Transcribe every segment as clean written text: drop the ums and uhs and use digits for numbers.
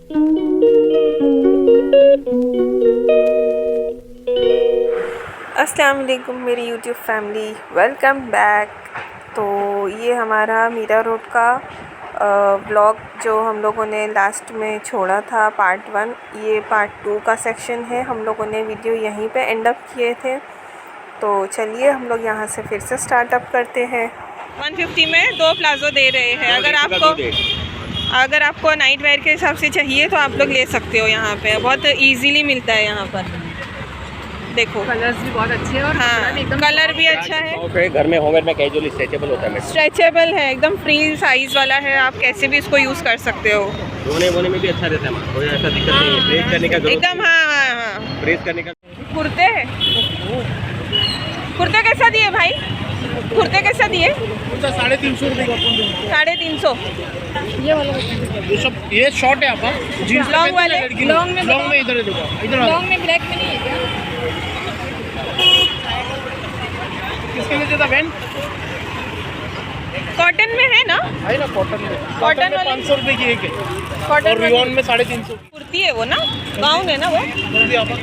अस्सलाम वालेकुम मेरी यूट्यूब फैमिली, वेलकम बैक। तो ये हमारा मीरा रोड का ब्लॉग जो हम लोगों ने लास्ट में छोड़ा था पार्ट 1, ये पार्ट 2 का सेक्शन है। हम लोगों ने वीडियो यहीं पे एंड अप किए थे, तो चलिए हम लोग यहाँ से फिर से स्टार्ट अप करते हैं। 150 में 2 प्लाज़ो दे रहे हैं। अगर आपको नाइट वेयर के हिसाब से चाहिए तो आप लोग ले सकते हो। यहाँ पे बहुत इजीली मिलता है यहाँ पर। देखो कलर्स भी बहुत अच्छे हैं और हाँ, कलर भी अच्छा है। घर में होमवेयर में कैजुअली स्ट्रेचेबल होता है। स्ट्रेचेबल है, एकदम फ्री साइज वाला है। आप कैसे भी इसको यूज़ कर सकते हो। धोने में भी अच्छा रहता है, कोई ऐसा दिक्कत नहीं है। प्रेस करने का एकदम हाँ। प्रेस करने का। कुर्ते कैसा दिए भाई? कुर्ते कैसा दिए? 350 रुपये का। 350। ये वाला ये शॉर्ट है आपका जींस लॉन्ग वाले? लॉन्ग में इधर इधर लॉन्ग में ब्लैक में नहीं है क्या? किसके लिए था बहन? कॉटन में है ना? है ना, कॉटन में। कॉटन वाली 500 रुपये की एक है कॉटन और रियॉन में 350। कुर्ती है वो ना, गाउन है ना वो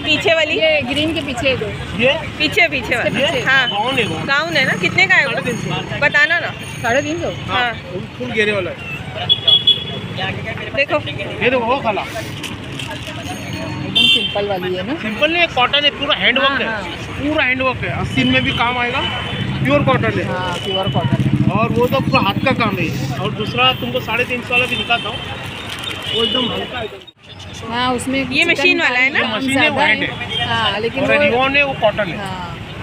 पीछे वाली? ये ग्रीन के पीछे है दो। ये पीछे वाली हाँ गाउन है वो। गाउन है ना। कितने का है वो? 350। बताना ना। 350। हाँ फुल घेरे वाला है। देखो ये देखो वो खाला एकदम सिंपल वाली है ना। सिंपल नहीं है, कॉटन है, पूरा हैंडवर्क है। पूरा हैंडवर्क है, आस्तीन में भी काम आएगा। प्योर कॉटन है। हाँ प्योर कॉटन है। और वो तो पूरा हाथ का काम है। और दूसरा तुमको 350 वाला भी दिखाता हूँ, वो एकदम हल्का है। हाँ उसमें ये मशीन वाला है ना? मशीन है, वो हैंड है। हाँ लेकिन और रियॉन है, वो कॉटन है।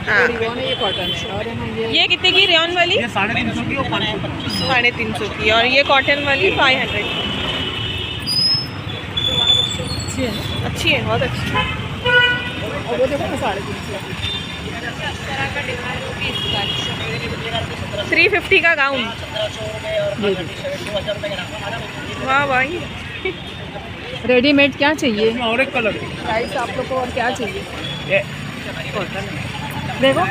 हाँ रियॉन है, ये कॉटन है। और है ना ये कितने की रेयन वाली? ये 350 की और 500 की। 350 की। और ये कॉटन वाली 500 की। अच्छी है ना। अच्छी है, बहुत अच्छी है। और वो देखो ना 350। 350 का गाउन। वाह भाई। रेडीमेड क्या चाहिए? इसमें और एक कलर है। प्राइस आप लोग को और क्या चाहिए? ये देखो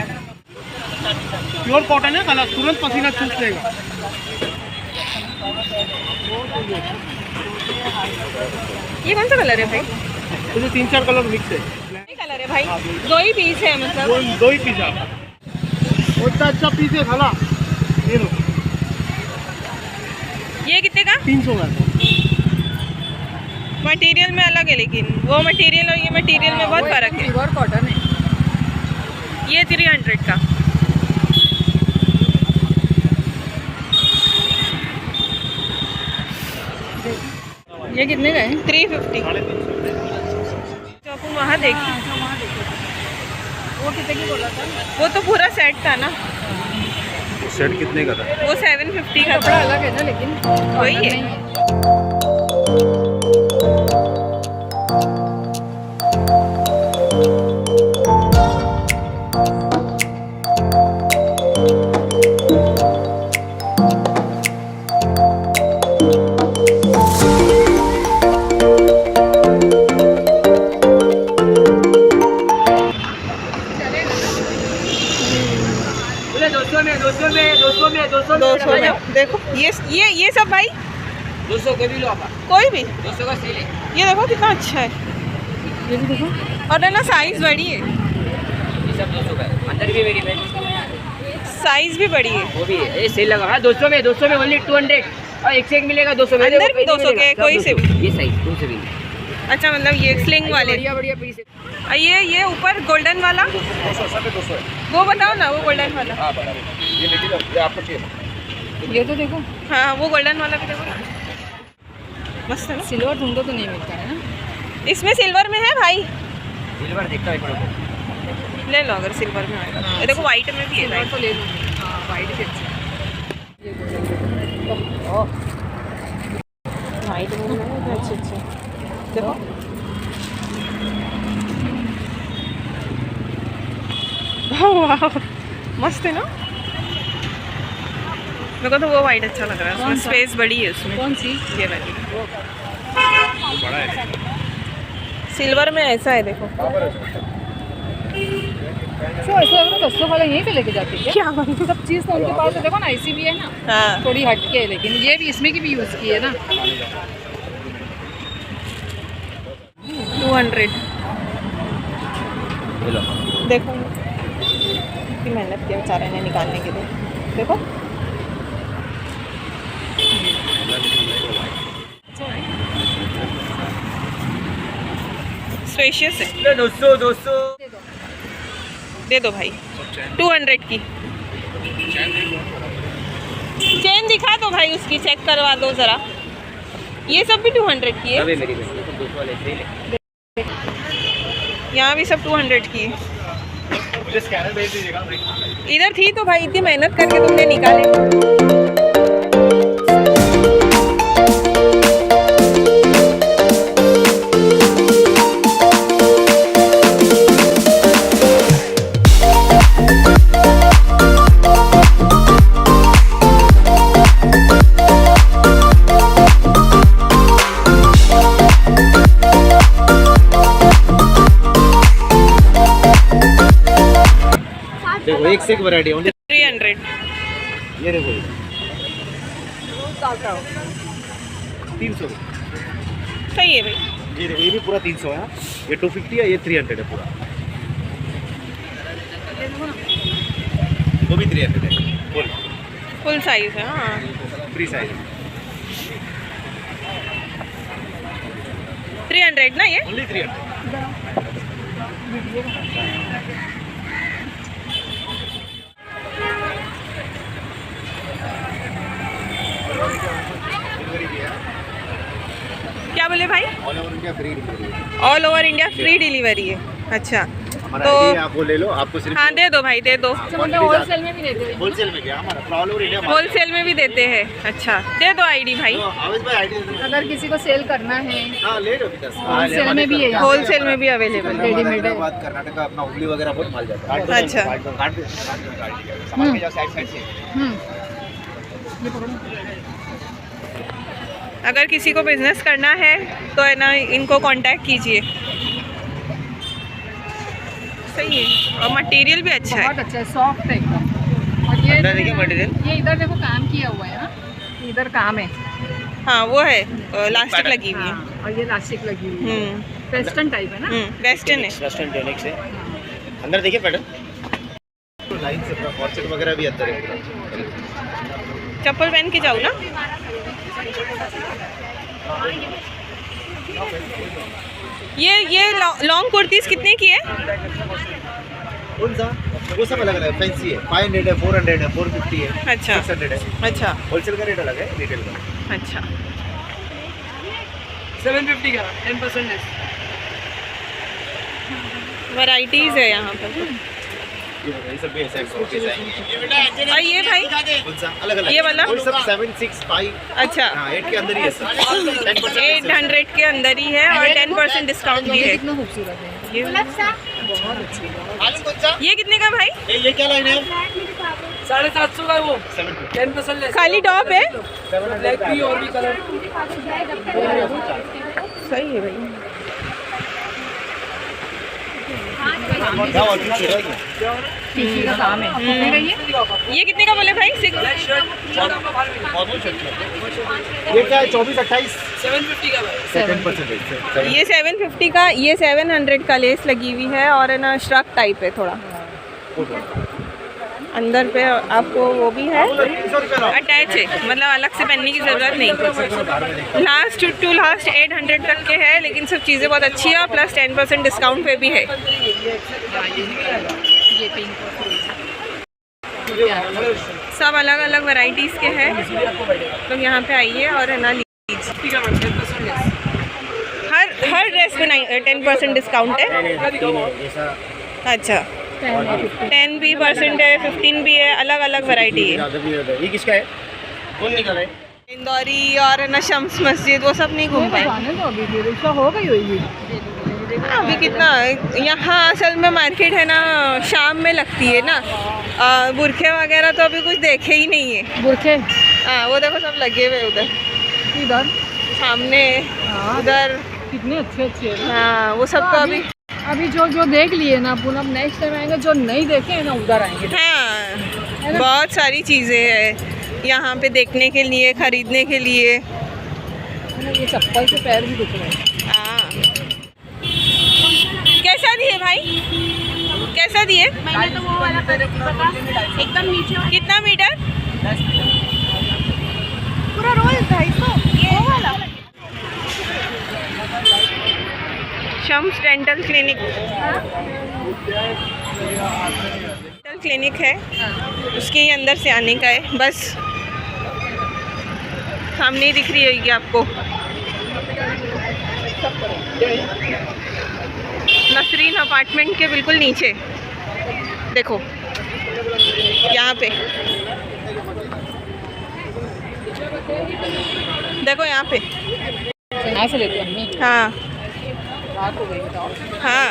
प्योर कॉटन है, कलर तुरंत पसीना चूस लेगा। ये कौन सा कलर है भाई? इसमें 3-4 कलर मिक्स है। ये कलर है भाई? 2 ही पीस है मतलब? दो ही पीस है। बहुत अच्छा पीस है खाला। ये लो, ये कितने का? 300 का। मटेरियल में अलग है, लेकिन वो मटेरियल और ये मटेरियल में बहुत फर्क है। प्योर कॉटन है। ये 300 का। ये कितने का है? 350। तो अपन वहाँ देखिए। वो कितने की बोला था? वो तो पूरा सेट था ना। सेट कितने का था? वो 750 का कपड़ा था। अलग है ना, लेकिन वही है। नहीं है। दो सौ में देखो। ये सब भाई 200 के भी लो आप। कोई भी। 200 का सेल है। ये देखो कितना अच्छा है। ये भी देखो। और है ना, साइज बड़ी है। ये सब 200 का है। अंदर भी मेरी बहन साइज भी बड़ी है। वो भी है। ये सेल लगा है 200 में ओनली 200 और एक से एक मिलेगा 200 में। अंदर भी 200 के कोई से भी। ये साइज 200 भी। अच्छा मतलब ये स्लिंग वाले। बढ़िया पीस है। और ये ऊपर गोल्डन वाला 200 सब 200 है। वो बताओ ना, वो गोल्डन वाला। हाँ बता दो। ये लीजिए, ये आपको चाहिए। ये तो देखो हाँ वो गोल्डन वाला भी देखो। मस्त है ना? सिल्वर ढूंढो तो नहीं मिलता है ना। इसमें सिल्वर में है भाई? सिल्वर देखता है एक ले लो अगर सिल्वर में आएगा। ये देखो वाइट में भी है। सिल्वर तो ले लूँगी। हाँ वाइट भी अच्छा है। वाइट में भी है, अच्छे अच्छे। देखो वाह मस्त है ना। मेरे को तो वो वाइट अच्छा लग रहा है। उसमें स्पेस बड़ी है उसमें। कौन सी? ये वाली बड़ा है। सिल्वर में ऐसा है देखो। तो ऐसा लग रहा है 200 वाला यहीं पे लेके जाती है क्या सब चीज़ तो उनके पास है। देखो ना ऐसी भी है ना, हाँ थोड़ी हट के है, लेकिन ये भी इसमें की भी यूज़ की है ना। 200। ये लो। देखो कितनी मेहनत की बेचारे ने निकालने के लिए, देखो। स्पेशियस है। 200 दे दो भाई, 200 की चेन दिखा दो भाई, उसकी चेक करवा दो ज़रा। ये सब भी 200 की है, अबे मेरी बहन तो 200 वाले से ले। यहाँ भी सब 200 की है। मुझे स्कैनर भेज दीजिएगा। इधर थी तो भाई, इतनी मेहनत करके तुमने निकाले। देखो एक से एक वैरायटी ओनली 300। ये देखो 300। सही है भाई। ये देखो ये भी पूरा 300 है। ये 250 है, ये 300 है पूरा। वो भी 300 है फुल साइज है। हाँ, फ्री साइज 300 ना ये। ओनली 300। क्या बोले भाई? All over India free delivery है। All over India free delivery है। अच्छा, हमारा तो आईडी आप वो ले लो, आपको सिर्फ हाँ दे दो भाई, दे दो। मतलब होलसेल में भी देते हैं। होलसेल में क्या हमारा ऑल ओवर इंडिया होलसेल में भी देते हैं। अच्छा, दे दो आईडी भाई। आवेश भाई आईडी अगर किसी को सेल करना है हाँ ले लो किधर होलसेल में भी है यहाँ। होलसेल में भी अवेलेबल है। रेडीमेड है। बात कर्नाटक का अपना हुगली वगैरह बहुत माल जाता है। अच्छा। सामान के जाओ साइड साइड से। ये पकड़ो। अगर किसी को बिजनेस करना है तो है ना, इनको कांटेक्ट कीजिए। सही है, और मटेरियल भी अच्छा है। बहुत अच्छा है, सॉफ्ट है एकदम। और ये अंदर देखिए मटेरियल। ये इधर देखो काम किया हुआ है ना, इधर काम है। हाँ वो है, लास्टिक लगी हुई है। हाँ, और ये लास्टिक लगी हुई है। वेस्टर्न टाइप है ना। वेस्टर्न है। वेस्टर्न टेनिक से अंदर देखिए पैटर्न लाइन से पूरा कॉर्सेट वगैरह भी अंदर है पूरा। चप्पल पहन के जाऊँ ना। ये लॉन्ग कुर्तीज कितने की है? कौन सा? वो सब अलग अलग फैंसी है। 500 है, 400 है, 450 है। अच्छा 600 है। अच्छा होलसेल का रेट अलग है, रिटेल का। अच्छा। 750 का 10% लेस। वैराइटीज है यहाँ पर। ये सब भी ऐसे एक्सपोर्ट है। और ये भाई कौन सा? अलग अलग ये वाला? वो सब 765 अच्छा, हाँ 8 के अंदर ही है सर। 10% 800 के अंदर ही है और 10% डिस्काउंट भी है। कितना खूबसूरत है। ये बहुत अच्छी है। ये कितने का भाई? ये क्या लाइन है? 750 का वो 750। 10% लेस। खाली टॉप है। ब्लैक भी और भी कलर। सही है भाई। किसी का काम है। कितने का ये कितने का बोले भाई? ये क्या है? 24-28 750 का भाई। 10% ये 750 का, ये 700 का लेस लगी हुई है और है ना श्रग टाइप है थोड़ा। अंदर पे आपको वो भी है, अटैच है, मतलब अलग से पहनने की ज़रूरत नहीं। लास्ट 800 तक के है, लेकिन सब चीज़ें बहुत अच्छी है और प्लस 10% डिस्काउंट पे भी है। ये पिंक सब अलग अलग वैरायटीज़ के हैं, तो यहाँ पे आइए और है ना लीजिए। हर ड्रेस पे 10% डिस्काउंट है। अच्छा, 10% है, 15 भी है, अलग अलग वैरायटी है। ये किसका है? कौन निकाला है? इंदौरी और है ना शम्स मस्जिद, वो सब नहीं घूम पाए। तो अभी भी रिक्शा हो गई होगी। अभी कितना यहाँ असल में मार्केट है ना, शाम में लगती है ना। बुरखे वगैरह तो अभी कुछ देखे ही नहीं है। बुरखे हाँ वो देखो सब लगे हुए उधर इधर सामने, उधर। कितने अच्छे अच्छे हैं। हाँ वो सब तो अभी जो देख लिए ना अपन, अब नेक्स्ट टाइम आएंगे जो नहीं देखे हैं ना उधर आएंगे। हाँ बहुत सारी चीज़ें हैं यहाँ पे देखने के लिए, खरीदने के लिए। ये चप्पल से पैर भी दुख रहे हैं। हाँ दिए भाई? कैसा दिए? मैंने तो वो वाला एकदम नीचे कितना मीटर? पूरा रोल 250 ये वाला। Shams dental clinic, dental clinic है, उसके ही अंदर से आने का है। बस सामने ही दिख रही होगी आपको, नसरीन अपार्टमेंट के बिल्कुल नीचे। देखो यहाँ पे, देखो यहाँ पे। यहाँ से लेते हैं हम। हाँ रात हो गई बताओ। हाँ,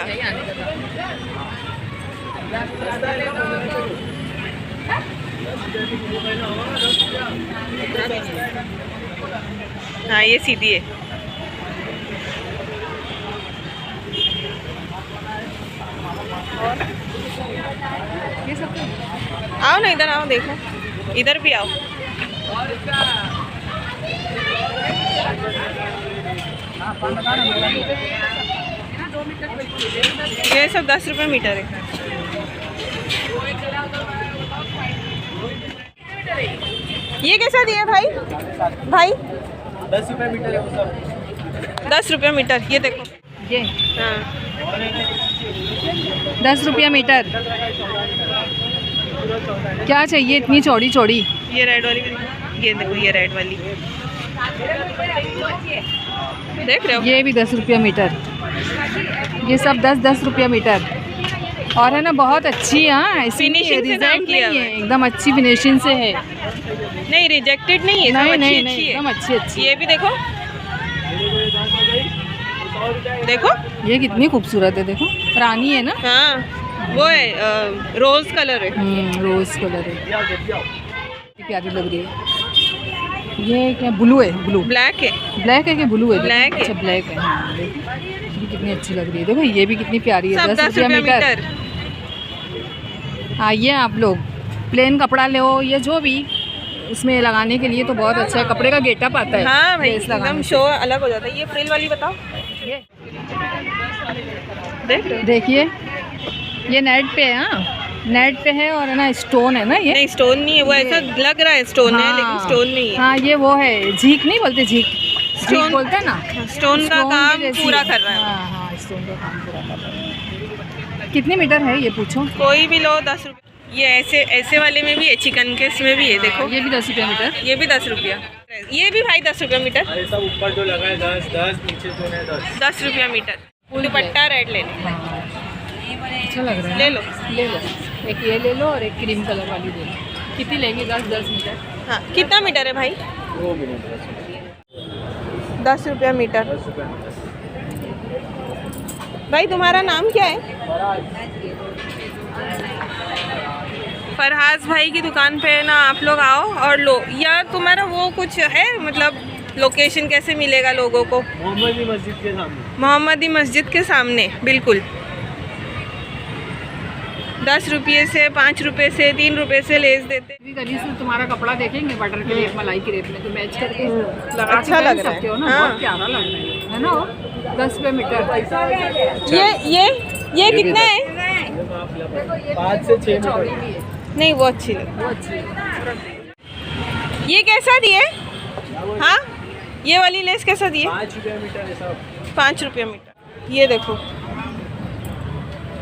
हाँ ये सीधी है। ये सब आओ ना इधर, आओ देखो, इधर भी आओ। ये सब 10 रुपये मीटर है। ये कैसा दिया भाई? भाई 10 रुपये मीटर है वो सब। 10 रुपये मीटर, ये देखो। ये हाँ 10 रुपया मीटर। क्या चाहिए इतनी चौड़ी चौड़ी? ये रेड वाली भी देखो, ये देखो, ये रेड वाली देख रहे हो? ये भी 10 रुपया मीटर। ये सब 10-10 रुपया मीटर। और है ना बहुत अच्छी, हाँ ऐसी फिनिशिंग से काम रिजेक्ट किया नहीं हुआ है, एकदम अच्छी फिनिशिंग से है। नहीं रिजेक्टेड नहीं है, सब नहीं अच्छी नहीं अच्छी नहीं, है। एकदम अच्छी अच्छी। ये भी देखो, देखो। ये कितनी खूबसूरत है, देखो रानी है ना। हाँ वो है, रोज कलर है। रोज कलर है, कितनी प्यारी लग रही है। ये क्या ब्लू है? ब्लू ब्लैक है। ब्लैक है कि ब्लू है? ब्लैक है। अच्छा ब्लैक है। हाँ देखो ये कितनी अच्छी लग रही है। देखो ये भी कितनी प्यारी है, सब 10 रुपया मीटर। आइए आप लोग, प्लेन कपड़ा ले, ये जो भी इसमें लगाने के लिए तो बहुत अच्छा है। कपड़े का गेटअप आता है। हाँ भाई ड्रेस लगाने एकदम से। शो अलग हो जाता है। ये फ्रिल वाली बताओ, ये देख रहे हो? देखिए ये नेट पे है। हाँ नेट पे है और है ना स्टोन है ना ये। नहीं स्टोन नहीं है वो, ऐसा लग रहा है स्टोन है लेकिन हाँ, स्टोन नहीं है। हाँ ये वो है, झीक नहीं बोलते, झीक स्टोन बोलते हैं ना। स्टोन का स्टोन काम के जैसी पूरा है। कर रहा है। हाँ हाँ स्टोन का काम पूरा कर रहा है। कितने मीटर है ये पूछो? कोई भी लो 10 रुपये। ये ऐसे ऐसे वाले में भी है, चिकन के इसमें भी है, देखो ये भी 10 रुपया मीटर। ये भी 10 रुपया। ये भी भाई 10 रुपया मीटर। ये सब ऊपर जो लगा है 10, नीचे जो है 10। 10 रुपया मीटर। दुपट्टा रेड लेने, अच्छा लग रहा है। ले लो। ले लो, एक ये ले लो और एक क्रीम कलर वाली ले लो। कितनी लेंगे? 10 मीटर। हाँ कितना मीटर है भाई? 2 मिनट 10 रुपया मीटर। 10 रुपये मीटर। भाई तुम्हारा नाम क्या है? फरहाज भाई की दुकान पे ना आप लोग आओ और लो। या तुम्हारा वो कुछ है, मतलब लोकेशन कैसे मिलेगा लोगों को? मोहम्मदी मस्जिद के सामने। मोहम्मदी मस्जिद के सामने बिल्कुल। 10 रुपये से, 5 रुपये से, 3 रुपये से लेस देते। भी गली से तुम्हारा कपड़ा देखेंगे बटर के रेट, मलाई के रेट में, तो मैच करके लगा अच्छा के लग पहन रहा है। सकते हो ना। हाँ। बहुत प्यारा लग रहा है ना वो। 10 रुपये मीटर। ये कितना है? 5 से 6 चौड़ी मीटर। भी है, नहीं वो अच्छी लग। वो अच्छी है। ये कैसा दिए? हाँ ये वाली लेस कैसा दिए? 5 रुपये मीटर है सब। 5 रुपये मीटर। ये देखो,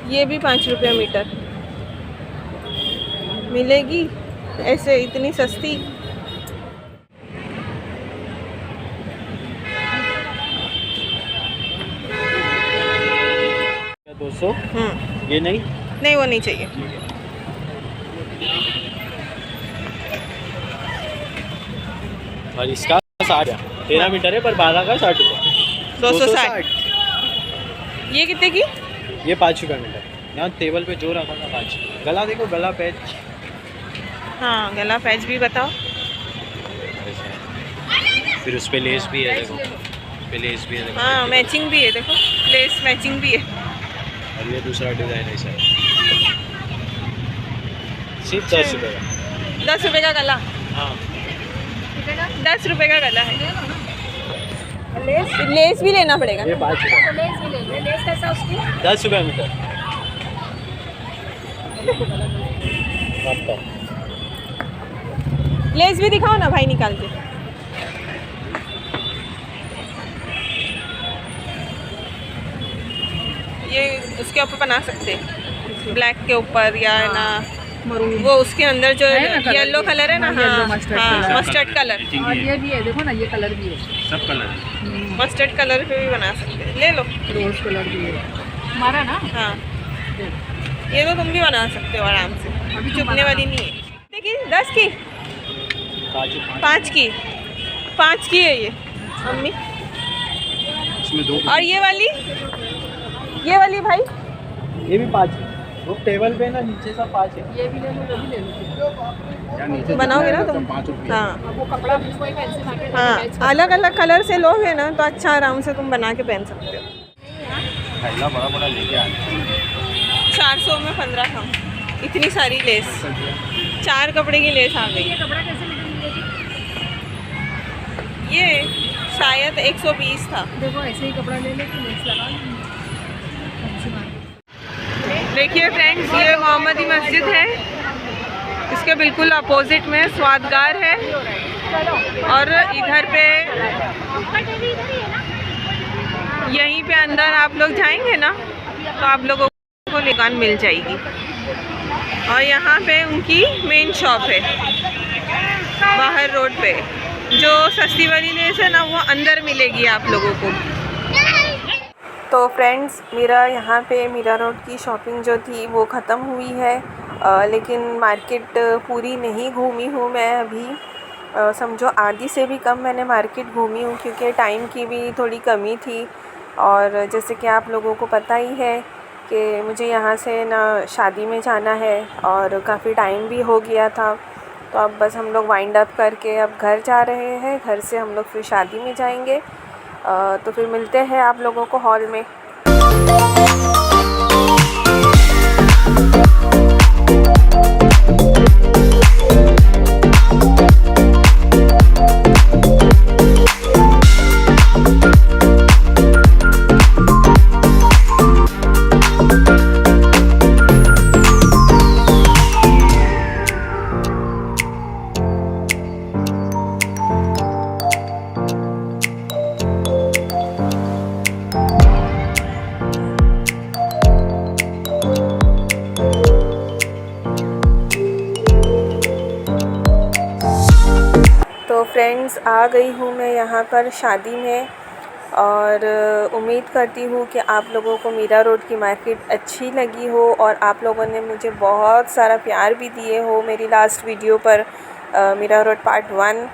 ये भी 5 रुपये मीटर मिलेगी ऐसे, इतनी सस्ती। क्या 200? ये नहीं? नहीं वो नहीं चाहिए। और इसका 60 है। 13 मीटर है पर 12 का 60 रुपये। 260। ये कितने की? ये 5 रुपये मीटर। यहाँ टेबल पे जो रखा था 5। गला देखो, गला पैच। हाँ गला पैच भी बताओ। फिर उस पे लेस भी है, देखो उस पे लेस भी है, देखो। हाँ मैचिंग भी है, देखो लेस मैचिंग भी है। और ये दूसरा डिज़ाइन है सर, सिर्फ 10 रुपये का। 10 रुपये का गला। हाँ 10 रुपये का गला है। लेस भी लेना पड़ेगा। ये 5 रुपये। लेस कैसा उसकी? 10 रुपये मीटर। लेस भी दिखाओ ना भाई निकाल के। ये उसके ऊपर बना सकते हैं, ब्लैक के ऊपर या ना मरून वो उसके अंदर जो है ना, येलो कलर है ना, येलो हाँ मस्टर्ड हाँ कलर। मस्टर्ड कलर, और ये भी है, देखो ना ये कलर भी है, सब कलर। मस्टर्ड कलर पे भी बना सकते हैं, ले लो। रोज कलर भी है हमारा ना। हाँ ये तो तुम भी बना सकते हो आराम से, अभी चुभने वाली नहीं है। देखिए 10 की, 5 की, 5 की है ये मम्मी। इसमें 2 और ये वाली भाई ये भी 5 है। वो टेबल पे ना नीचे सब 5 है। ये भी ले लो, वो भी ले लो। यार नीचे बनाओगे ना तुम? 5 रुपये। हाँ अब वो कपड़ा भी कोई फैंसी मार्केट में हाँ, मैच करता अलग अलग कलर से लोगे ना तो अच्छा आराम से तुम बना के पहन सकते हो। थैला बड़ा बड़ा लेके आना। 400 में 15 कम, इतनी सारी लेस, 4 कपड़े की लेस आ गई। है। कपड़ा कैसे मिलेगा जी? ये शायद 120 था। देखो ऐसे ही कपड़ा ले लेके लेस लगा लेंगे फैंसी मार्केट। देखिए फ्रेंड्स, ये मोहम्मदी मस्जिद है, इसके बिल्कुल अपोजिट में स्वादगार है। और इधर पे यहीं पे अंदर आप लोग जाएंगे ना तो आप लोगों को दुकान मिल जाएगी। और यहाँ पे उनकी मेन शॉप है बाहर रोड पे। जो सस्ती वाली लेस है ना वो अंदर मिलेगी आप लोगों को। तो फ्रेंड्स, मेरा यहाँ पे मीरा रोड की शॉपिंग जो थी वो ख़त्म हुई है, लेकिन मार्केट पूरी नहीं घूमी हूँ मैं अभी। समझो आधी से भी कम मैंने मार्केट घूमी हूँ, क्योंकि टाइम की भी थोड़ी कमी थी। और जैसे कि आप लोगों को पता ही है कि मुझे यहाँ से ना शादी में जाना है और काफ़ी टाइम भी हो गया था। तो अब बस हम लोग वाइंड अप करके अब घर जा रहे हैं। घर से हम लोग फिर शादी में जाएंगे। तो फिर मिलते हैं आप लोगों को हॉल में। तो फ्रेंड्स, आ गई हूँ मैं यहाँ पर शादी में। और उम्मीद करती हूँ कि आप लोगों को मीरा रोड की मार्केट अच्छी लगी हो और आप लोगों ने मुझे बहुत सारा प्यार भी दिए हो मेरी लास्ट वीडियो पर, मीरा रोड पार्ट 1।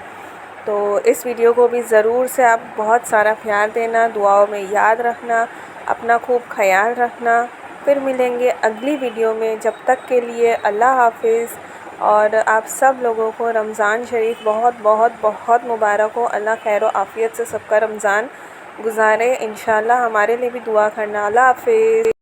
तो इस वीडियो को भी ज़रूर से आप बहुत सारा प्यार देना, दुआओं में याद रखना, अपना खूब ख्याल रखना। फिर मिलेंगे अगली वीडियो में, जब तक के लिए अल्लाह हाफिज़। और आप सब लोगों को रमज़ान शरीफ बहुत बहुत बहुत मुबारक हो। अल्लाह खैर व आफ़ियत से सबका रमज़ान गुज़ारे। इंशाल्लाह हमारे लिए भी दुआ करना। अल्लाह हाफिज़।